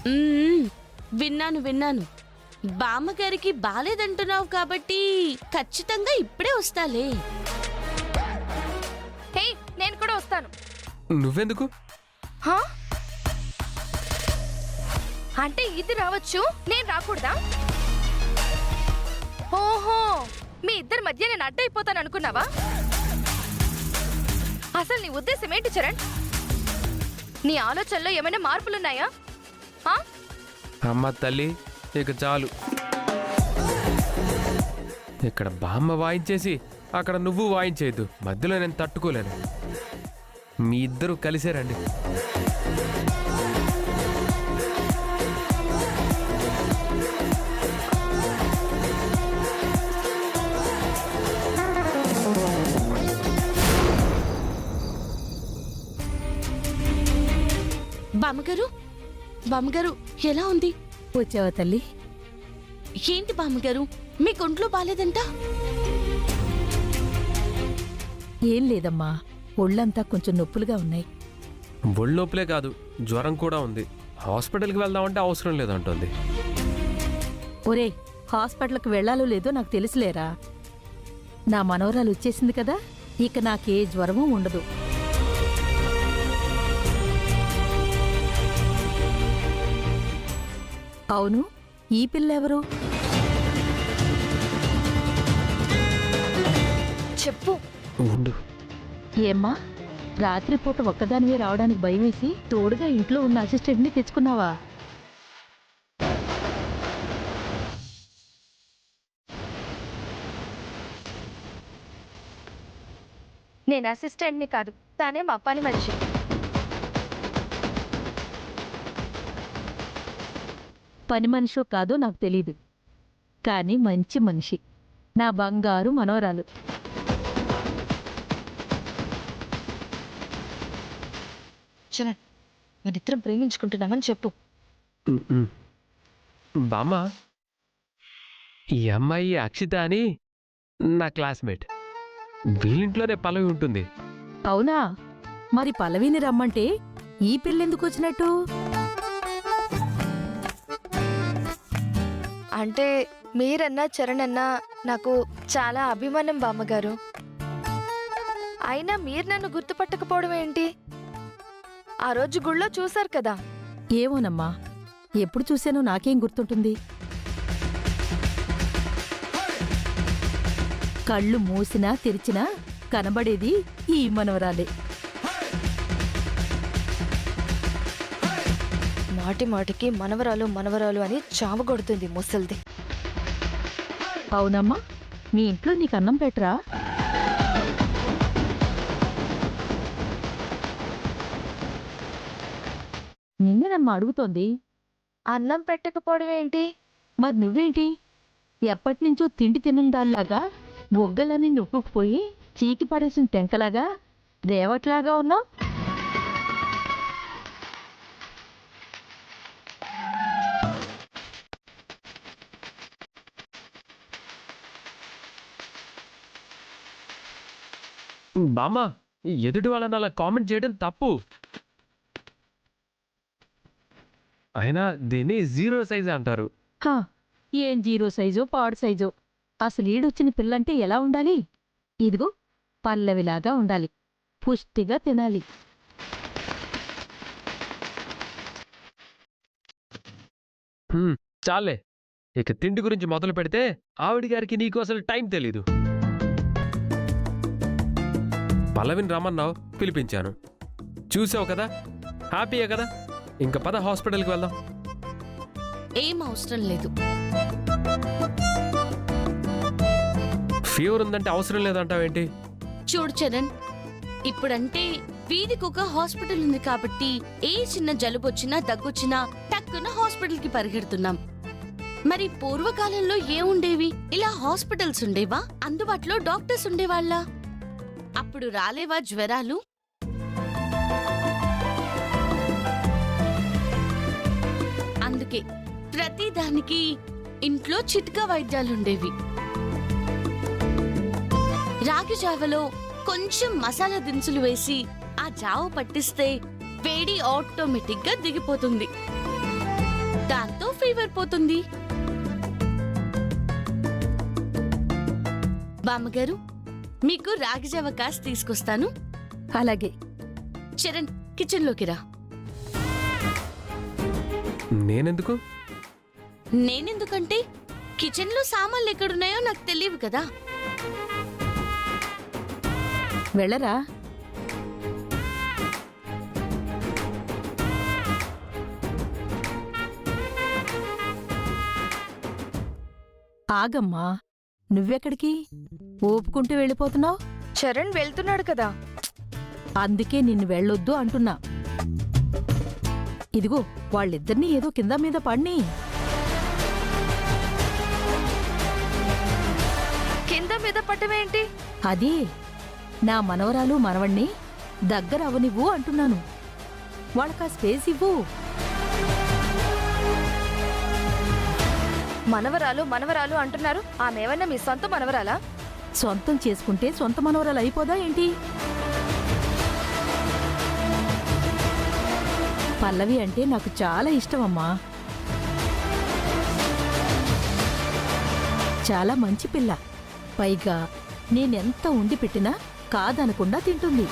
మ్మ్, విన్నాను విన్నాను. బామ్మగారికి బాలేదంటున్నావు కాబట్టి ఖచ్చితంగా ఇప్పుడే వస్తాలే. హే, నేను కూడా వస్తాను. నువ్వెందుకు? హా? అంటే ఇది రావచ్చు, నేను రాకూడదా? ఓహో, మీ ఇద్దరి మధ్య నేను అడ్డైపోతాను అనుకున్నావా? అసలు నీ ఉద్దేశం ఏంటి చరణ్? నీ ఆలోచనలో ఏమైనా మార్పులున్నాయా? ఆ? అమ్మ తల్లి, ఇక చాలు. ఇక్కడ బామ్మ వాయించేసి అక్కడ నువ్వు వాయించేయద్దు. మధ్యలో నేను తట్టుకోలేను. మీ ఇద్దరు కలిసే రండి. బామ్మగారు, బామ్మగారు ఎలా ఉంది? వచ్చావా తల్లి? ఏంటి బామ్మగారు, మీకు ఒంట్లో బాలేదంట? ఏం లేదమ్మా, ఒళ్ళంతా కొంచెం నొప్పులుగా ఉన్నాయి. ఒళ్ళొప్పులే కాదు, జ్వరం కూడా ఉంది. హాస్పిటల్కి వెళ్దామంటే అవసరం లేదంటుంది. ఒరే, హాస్పిటల్కి వెళ్ళాలో లేదో నాకు తెలుసులేరా. నా మనవరాలు వచ్చేసింది కదా, ఇక నాకే జ్వరమూ ఉండదు. అవును, ఈ పిల్లెవరు? చెప్పు. ఉండు. ఏమ్మా, రాత్రిపూట ఒక్కదానివే రావడానికి భయమేసి తోడుగా ఇంట్లో ఉన్న అసిస్టెంట్ని తెచ్చుకున్నావా? నేను అసిస్టెంట్ని కాదు, తానే మా పని మనిషి. పని మనిషో కాదో నాకు తెలీదు, కానీ మంచి మనిషి. నా బంగారు మనవరాలు. చరణ్, మనిద్దరం ప్రేమించుకుంటున్నామని చెప్పు. బామ్మ, ఈ అమ్మాయి అక్షిత అని నా క్లాస్మేట్. వీళ్ళింట్లోనే పల్లవి ఉంటుంది. అవునా? మరి పల్లవిని రమ్మంటే ఈ పిల్లెందుకు వచ్చినట్టు? అంటే మీరన్నా చరణ్ అన్నా నాకు చాలా అభిమానం బామ్మగారు. అయినా మీరు నన్ను గుర్తుపట్టకపోవడం ఏంటి? ఆ రోజు గుళ్ళో చూశారు కదా. ఏమోనమ్మా, ఎప్పుడు చూశానో నాకేం గుర్తుంటుంది. కళ్ళు మూసినా తెరిచినా కనబడేది ఈ మనవరాలే. మాటి మాటికి మనవరాలు మనవరాలు అని చావగొడుతుంది ముసల్ది. అవునమ్మా, మీ ఇంట్లో నీకు అన్నం పెట్టరా? నిన్నేనమ్మా అడుగుతోంది. అన్నం పెట్టకపోవడం ఏంటి? మరి నువ్వేంటి ఎప్పటినుంచో తిండి తినుందాల్లాగా బొగ్గలని నొక్కుకుపోయి చీకి పడేసిన టెంకలాగా రేవట్లాగా ఉన్నావు? బామ్మ, ఎదుటి వాళ్ళని అలా కామెంట్ చేయడం తప్పు. అయినా దీన్ని 0 సైజ్ అంటారు. హా, ఏం జీరో సైజో పాడు సైజో, అసలు ఈడొచ్చిన పిల్లంటే ఎలా ఉండాలి? ఇదిగో పల్లవిలాగా ఉండాలి, పుష్టిగా తినాలి. చాలే, ఇక తిండి గురించి మొదలు పెడితే ఆవిడ గారికి నీకు అసలు టైం తెలీదు. పల్లవిని రమ్మన్నావు, పిలిపించాను. చూసావు కదా, హ్యాపీయే కదా. ఇంక పద హాస్పిటల్కి వెళ్దాం. ఏం అవసరం లేదు. ఫీవర్ ఉందంటే అవసరం లేదంటావేంటి? చూడు చరణ్, ఇప్పుడంటే వీధికొక హాస్పిటల్ ఉంది కాబట్టి ఏ చిన్న జలుబొచ్చినా దగ్గొచ్చినా టక్కున హాస్పిటల్కి పరిగెడుతున్నాం. మరి పూర్వకాలంలో ఏముండేవి? ఇలా హాస్పిటల్స్ ఉండేవా? అందుబాటులో డాక్టర్స్ ఉండేవాళ్ళ? అప్పుడు రాలేవా జ్వరాలు? అందుకే ప్రతి దానికి ఇంట్లో చిట్కా వైద్యాలుండేవి. రాగి జావలో కొంచెం మసాలా దినుసులు వేసి ఆ జావ పట్టిస్తే వేడి ఆటోమేటిక్ గా దిగిపోతుంది. దాంతో ఫీవర్ పోతుంది. బామ్మగారు, మీకు రాగి జావ కాసి తీసుకొస్తాను. అలాగే. చరణ్, కిచెన్లోకి రా. నేనెందుకు? నేనెందుకంటే కిచెన్లో సామాన్లు ఎక్కడున్నాయో నాకు తెలియవు కదా. వెళ్ళరా. ఆగమ్మా, నువ్వెక్కడికి ఊపుకుంటూ వెళ్ళిపోతున్నావు? చరణ్ వెళ్తున్నాడు కదా. అందుకే నిన్ను వెళ్ళొద్దు అంటున్నా. ఇదిగో వాళ్ళిద్దరినీ ఏదో కింద మీద పడిని. కింద మీద పట్టమేంటి? అదే నా మనవరాలు మనవణ్ణి దగ్గర అవనివ్వు అంటున్నాను. వాళ్ళకా స్పేస్ ఇవ్వు. మనవరాలు మనవరాలు అంటున్నారు. ఆమెవన్నా మీ సొంత మనవరాలా? సొంతం చేసుకుంటే సొంత మనవరాలు అయిపోదా ఏంటి? పల్లవి అంటే నాకు చాలా ఇష్టమమ్మా. చాలా మంచి పిల్ల. పైగా నేనెంత ఉండి పెట్టినా కాదనకుండా తింటుంది.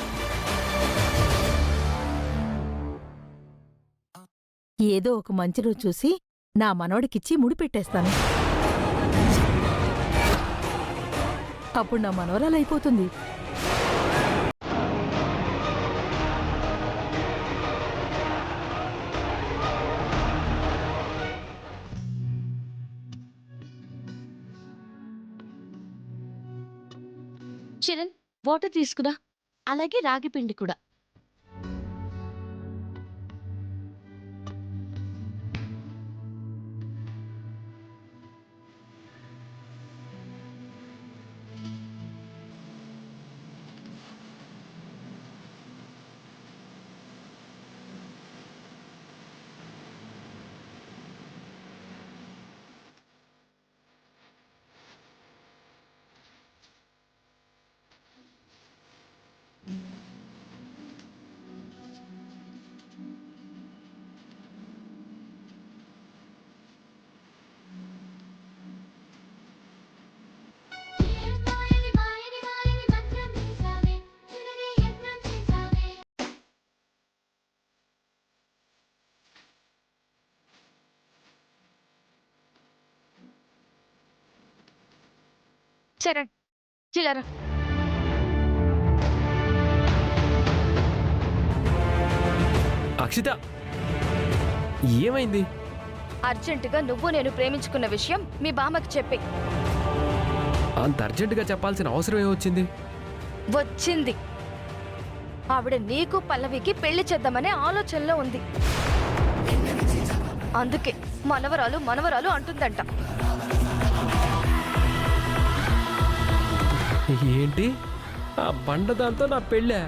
ఏదో ఒక మంచి రోజు చూసి నా మనవడికిచ్చి ముడిపెట్టేస్తాను. అప్పుడు నా మనవరాలు అయిపోతుంది. చరణ్, వాటర్ తీసుకురా. అలాగే రాగి పిండి కూడా. చరణ్, చిల్లరా. అక్షిత, ఏమైంది? అర్జెంటుగా నువ్వు నేను ప్రేమించుకున్న విషయం మీ బామ్మకి చెప్పి. అంత అర్జెంటుగా చెప్పాల్సిన అవసరం ఏమొచ్చింది? వచ్చింది. ఆవిడ నీకు పల్లవికి పెళ్లి చేద్దామనే ఆలోచనలో ఉంది. అందుకే మనవరాలు మనవరాలు అంటుందంట. ఏంటి? ఆ బండదాంతో నా పెళ్ళా?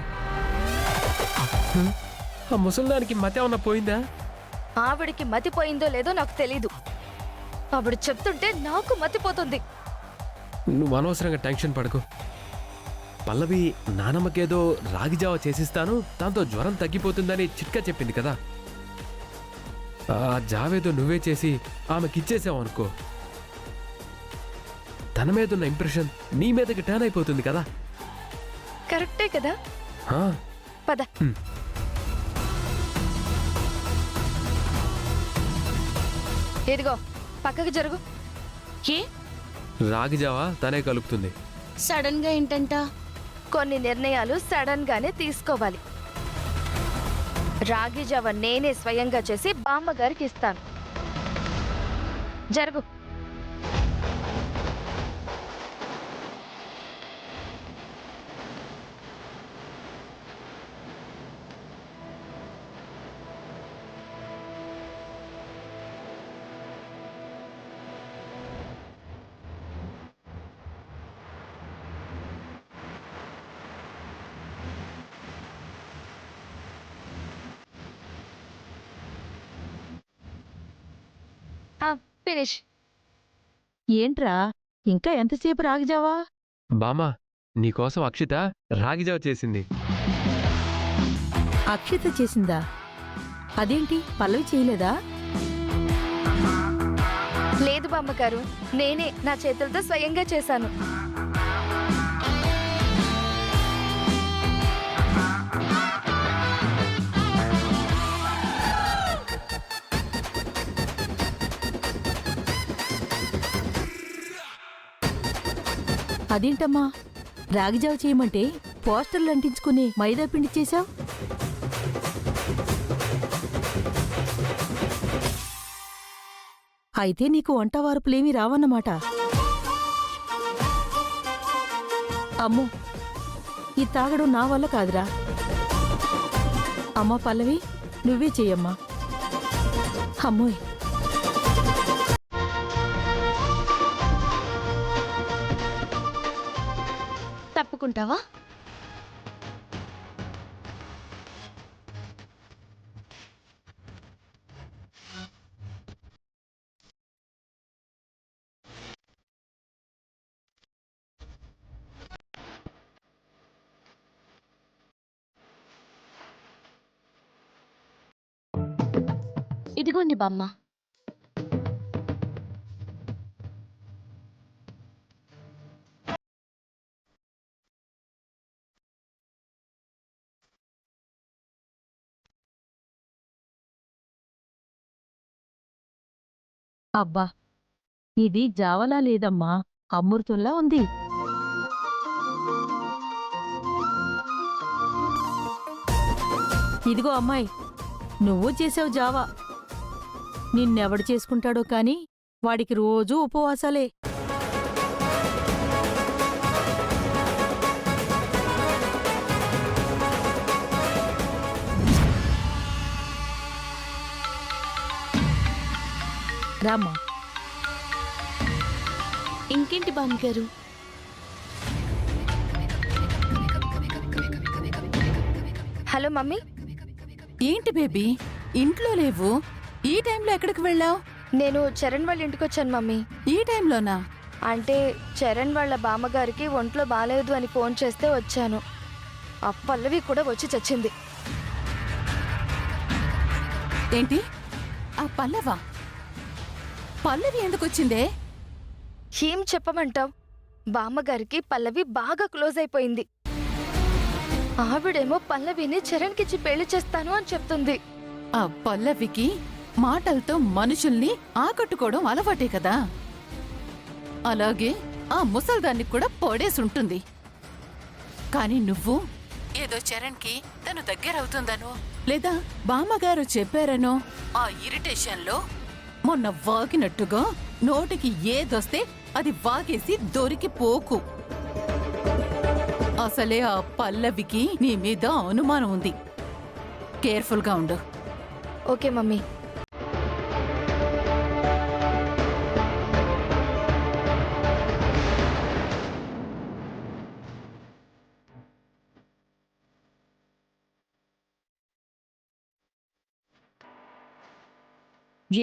ఆ ముసలిదానికి మతి ఏమన్నా పోయిందా? ఆవిడికి మతిపోయిందో లేదో నాకు తెలీదు. ఆవిడ చెప్తుంటే నాకు మతిపోతుంది. నువ్వు అనవసరంగా టెన్షన్ పడకు. పల్లవి నానమ్మకేదో రాగి జావ చేసిస్తాను, దాంతో జ్వరం తగ్గిపోతుందని చిట్కా చెప్పింది కదా. ఆ జావేదో నువ్వే చేసి ఆమెకిచ్చేసావు అనుకో, తన మీద ఉన్న ఇంప్రెషన్ నీ మీదకి టర్న్ అయిపోతుంది కదా. కరెక్టే కదా. ఆ, పద. ఇదిగో పక్కకి జరుగు. ఏ రాగి జావ తనే కలుపుతుంది. సడన్ గా ఏంటంట? కొన్ని నిర్ణయాలు సడన్ గానే తీసుకోవాలి. రాగి జావ నేనే స్వయంగా చేసి బామ్మగారికి ఇస్తాను. జరుగు. ఫినిష్. ఏంట్రా, ఇంకా ఎంతసేపు రాగిజావా? బామా, నీకోసం అక్షిత రాగి జావ చేసింది. అక్షిత చేసిందా? అదేంటి, పల్లవి చేయలేదా? లేదు బామ్మగారు, నేనే నా చేతులతో స్వయంగా చేశాను. అదేంటమ్మా రాగిజావ చేయమంటే పోస్టర్లు అంటించుకుని మైదా పిండి చేశావు? అయితే నీకు వంట వార్పులేమీ రావన్నమాట. అమ్మో, ఈ తాగడం నా వల్ల కాదురా. అమ్మా పల్లవి, నువ్వే చెయ్యమ్మా. అమ్మోయ్, తప్పుకుంటావా? ఇదిగోండి బామ్మ. అబ్బా, ఇది జావలా లేదమ్మా, అమృతంలా ఉంది. ఇదిగో అమ్మాయి, నువ్వు చేసావు జావా. నిన్నెవడు చేసుకుంటాడో కాని వాడికి రోజూ ఉపవాసాలే. రామ్మా. ఇంకేంటి బామ్మగారు? Hello mummy. ఏంటి బేబీ, ఇంట్లో లేవు? ఈ టైంలో ఎక్కడికి వెళ్ళావు? నేను చరణ్ వాళ్ళ ఇంటికి వచ్చాను మమ్మీ. ఈ టైంలోనా? అంటే చరణ్ వాళ్ళ బామ్మగారికి ఒంట్లో బాలేదు అని ఫోన్ చేస్తే వచ్చాను. ఆ పల్లవి కూడా వచ్చి చచ్చింది. ఏంటి? ఆ పల్లవా? పల్లవి ఎందుకు వచ్చిందే? ఏం చెప్పమంటావ్? బామ్మగారికి పల్లవి బాగా క్లోజ్ అయిపోయింది. ఆవిడేమో పల్లవిని చరణ్కిచ్చి పెళ్లి చేస్తాను అని చెప్తుంది. ఆ పల్లవికి మాటలతో మనుషుల్ని ఆకట్టుకోవడం అలవాటే కదా. అలాగే ఆ ముసల్దాన్ని కూడా పొడేసుంటుంది. కాని నువ్వు ఏదో చరణ్కి తను దగ్గరవుతుందనో లేదా బామ్మగారు చెప్పారనో ఆ ఇరిటేషన్లో మొన్న వాగినట్టుగా నోటికి ఏదొస్తే అది వాగేసి దొరికిపోకు. అసలే ఆ పల్లవికి నీ మీద అనుమానం ఉంది. కేర్ఫుల్గా ఉండు. Okay mummy.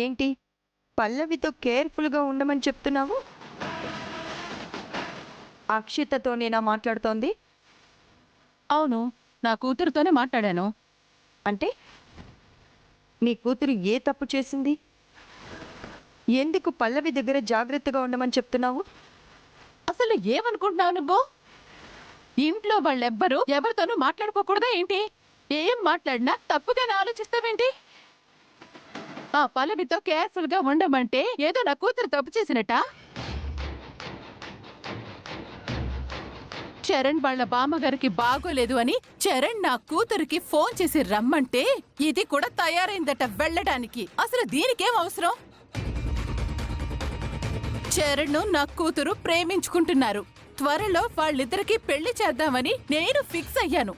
ఏంటి పల్లవితో కేర్ఫుల్గా ఉండమని చెప్తున్నావు? అక్షితతో నేనా మాట్లాడుతోంది? అవును, నా కూతురుతోనే మాట్లాడాను. అంటే నీ కూతురు ఏ తప్పు చేసింది? ఎందుకు పల్లవి దగ్గర జాగ్రత్తగా ఉండమని చెప్తున్నావు? అసలు ఏమనుకుంటున్నావు నువ్వు? ఇంట్లో వాళ్ళెవ్వరూ ఎవరితోనూ మాట్లాడుకోకూడదా ఏంటి? ఏం మాట్లాడినా తప్పుగానే ఆలోచిస్తావేంటి? ఆ పల్లవితో కేర్ఫుల్ గా ఉండమంటే ఏదో నా కూతురు తప్పు చేసినట్ట? చరణ్ వాళ్ళ బామ్మగారికి బాగోలేదు అని చరణ్ నా కూతురికి ఫోన్ చేసి రమ్మంటే ఇది కూడా తయారైందట వెళ్ళడానికి. అసలు దీనికేం అవసరం? చరణ్ నా కూతురు ప్రేమించుకుంటున్నారు. త్వరలో వాళ్ళిద్దరికీ పెళ్లి చేద్దామని నేను ఫిక్స్ అయ్యాను.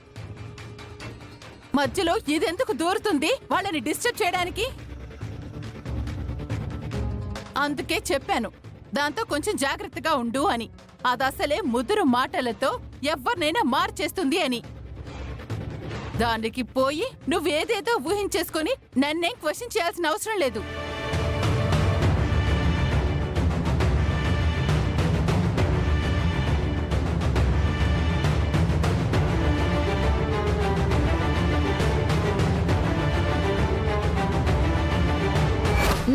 మధ్యలో ఇదెందుకు దూరుతుంది వాళ్ళని డిస్టర్బ్ చేయడానికి? అందుకే చెప్పాను దాంతో కొంచెం జాగ్రత్తగా ఉండు అని. అదసలే ముదురు మాటలతో ఎవరినైనా మార్చేస్తుంది అని. దానికి పోయి నువ్వేదేదో ఊహించేసుకుని నన్నేం క్వశ్చన్ చేయాల్సిన అవసరం లేదు.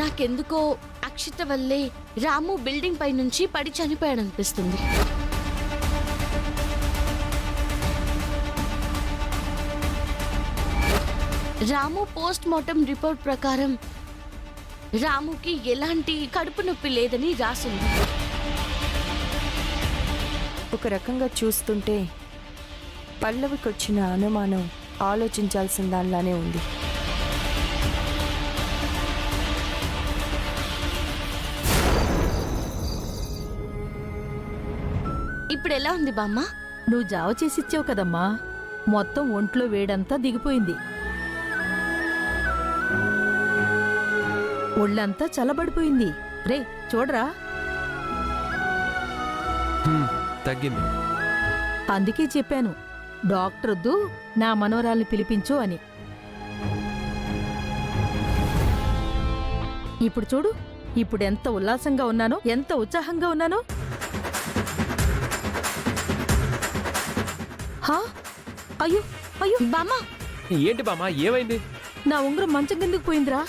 నాకెందుకో అక్షిత వల్లే రాము బిల్డింగ్ పై నుంచి పడి చనిపోయాడనిపిస్తుంది. రాము పోస్ట్ మార్టం రిపోర్ట్ ప్రకారం రాముకి ఎలాంటి కడుపు నొప్పి లేదని రాసింది. ఒక రకంగా చూస్తుంటే పల్లవికి వచ్చిన అనుమానం ఆలోచించాల్సిన దానిలానే ఉంది. ఇప్పుడు ఎలా ఉంది బామ్మ? నువ్వు జావ చేసిచ్చావు కదమ్మా, మొత్తం ఒంట్లో వేడంతా దిగిపోయింది. ఒళ్ళంతా చల్లబడిపోయింది. రే చూడరా. తగ్గింది. అందుకే చెప్పాను డాక్టర్ వద్దు, నా మనవరాల్ని పిలిపించు అని. ఇప్పుడు చూడు, ఇప్పుడెంత ఉల్లాసంగా ఉన్నానో, ఎంత ఉత్సాహంగా ఉన్నానో. హా? అయ్యో అయ్యో బామ్మ ఏంటి బామ్మ, ఏమైంది? నా ఉంగరం మంచం కిందకు పోయిందిరా.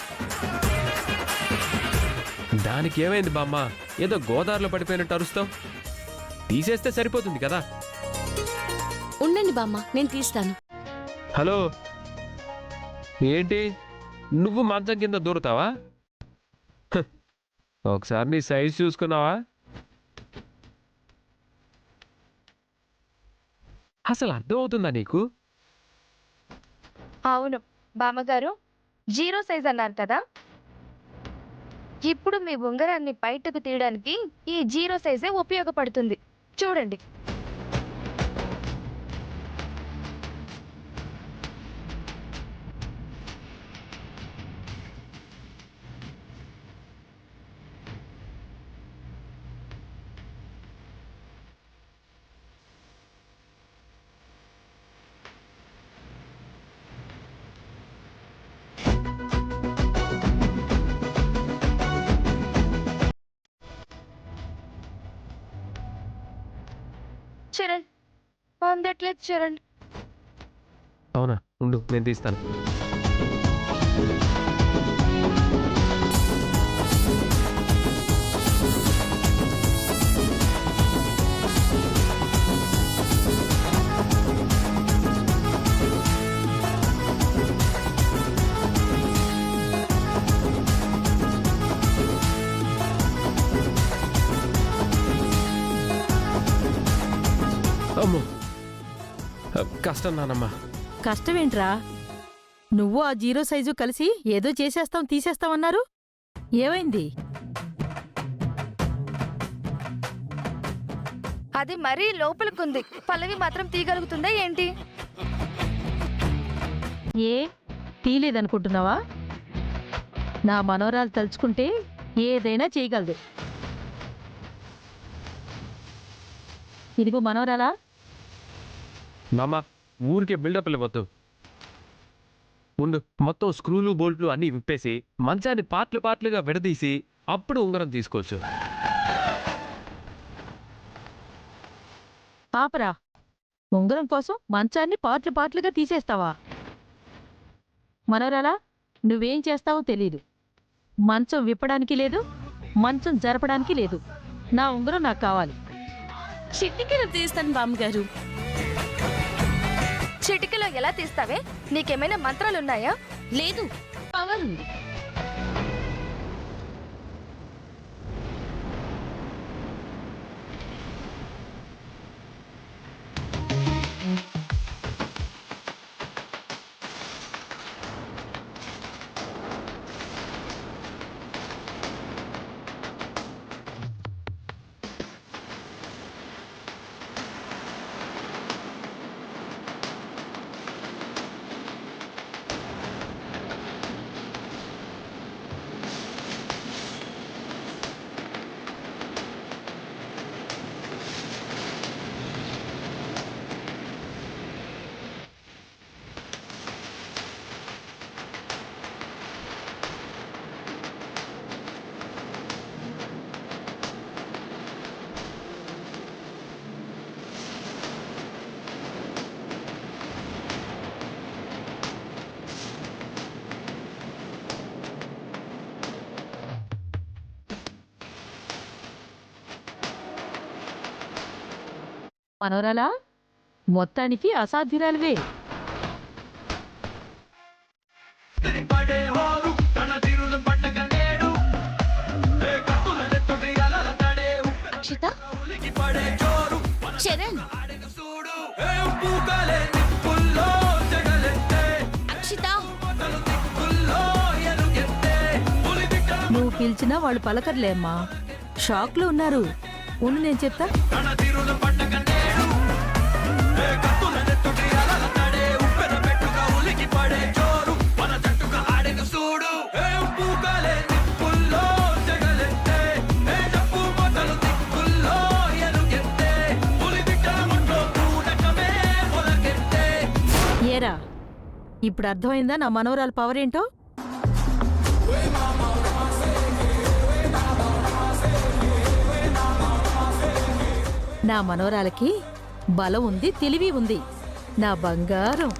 దానికి ఏమైంది బామ్మ? ఏదో గోదావరిలో పడిపోయినట్టు అరుస్తావు. తీసేస్తే సరిపోతుంది కదా. ఉండండి బామ్మ, నేను తీస్తాను. హలో, ఏంటి నువ్వు మంచం కింద దూరుతావా? హ్, ఒకసారి నీ సైజ్ చూసుకున్నావా? అసలు అర్థం అవుతుందా నీకు? అవును బామ్మగారు, 0 సైజ్ అన్నారు కదా. ఇప్పుడు మీ ఉంగరాన్ని బయటకు తీయడానికి ఈ 0 సైజే ఉపయోగపడుతుంది. చూడండి. చరణ్ అందట్లేదు చరణ్. అవునా, ఉండు నేను తీస్తాను. అమ్మో, కష్టం నానమ్మా. కష్టమేంట్రా? నువ్వు ఆ 0 సైజు కలిసి ఏదో చేసేస్తాం తీసేస్తామన్నారు. ఏమైంది? అది మరీ లోపలికుంది. పల్లవి మాత్రం తీయగలుగుతుందా ఏంటి? ఏ తీలేదనుకుంటున్నావా? నా మనోరాలు తలుచుకుంటే ఏదైనా చేయగలదు. ఇదిగో మనోరాలా. మామ, ఊరికే బిల్డప్ ఇవ్వద్దు. ముందు మొత్తం స్క్రూలు బోల్ట్లు అన్నీ విప్పేసి మంచాన్ని పార్ట్లు పార్ట్లుగా విడదీసి అప్పుడు ఉంగరం తీసుకోవచ్చు. పాపరా, ఉంగరం కోసం మంచాన్ని పార్ట్లు పార్ట్లుగా తీసేస్తావా? మనోరాలా, నువ్వేం చేస్తావో తెలీదు. మంచం విప్పడానికి లేదు, మంచం జరపడానికి లేదు. నా ఉంగరం నాకు కావాలి. చిట్టికలు తీస్తాను బామ్మగారు. చిటికలో ఎలా తీస్తావే? నీకేమైనా మంత్రాలున్నాయా? లేదు, పవర్ ఉంది. మనవరాలా మొత్తానికి అసాధ్యురాలివే. అక్షిత, చరణ్, అక్షిత, నువ్వు పిలిచినా వాళ్ళు పలకర్లే అమ్మా. షాక్లో ఉన్నారు. ఉండు నేను చెప్తా. ఏరా, ఇప్పుడు అర్థమైందా నా మనవరాల పవర్ ఏంటో? నా మనవరాలకి బలం ఉంది, తెలివి ఉంది. నా బంగారం.